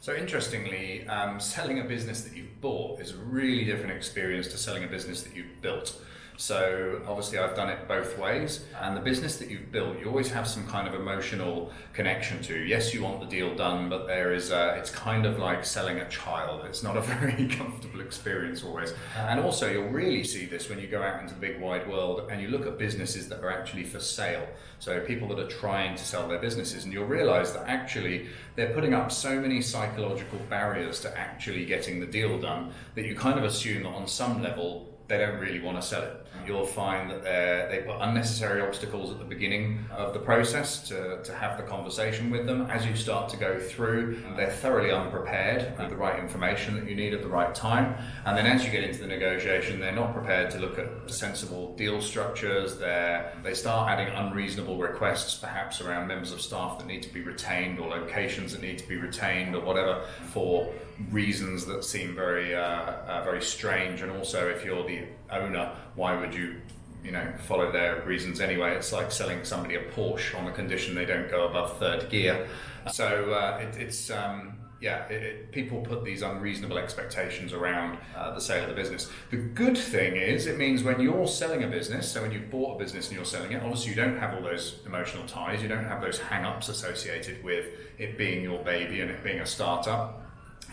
So interestingly, selling a business that you've bought is a really different experience to selling a business that you've built. So obviously I've done it both ways, and the business that you've built, you always have some kind of emotional connection to. Yes, you want the deal done, but it's kind of like selling a child. It's not a very comfortable experience always. And also you'll really see this when you go out into the big wide world and you look at businesses that are actually for sale. So people that are trying to sell their businesses, and you'll realize that actually they're putting up so many psychological barriers to actually getting the deal done that you kind of assume that on some level they don't really want to sell it. You'll find that they put unnecessary obstacles at the beginning of the process to have the conversation with them. As you start to go through, they're thoroughly unprepared with the right information that you need at the right time. And then as you get into the negotiation, they're not prepared to look at sensible deal structures. They start adding unreasonable requests, perhaps around members of staff that need to be retained or locations that need to be retained or whatever, for reasons that seem very strange. And also, if you're the owner, why would you follow their reasons anyway? It's like selling somebody a Porsche on the condition they don't go above third gear. So people put these unreasonable expectations around the sale of the business. The good thing is, it means when you're selling a business, so when you've bought a business and you're selling it, obviously you don't have all those emotional ties, you don't have those hang-ups associated with it being your baby and it being a startup.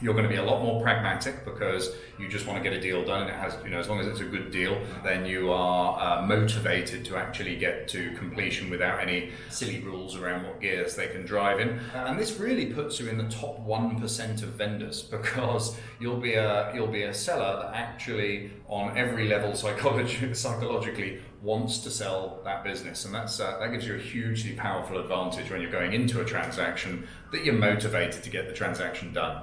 You're going to be a lot more pragmatic because you just want to get a deal done, and it has, as long as it's a good deal, then you are motivated to actually get to completion without any silly rules around what gears they can drive in. And this really puts you in the top 1% of vendors, because you'll be a seller that actually, on every level psychologically wants to sell that business, and that gives you a hugely powerful advantage when you're going into a transaction, that you're motivated to get the transaction done.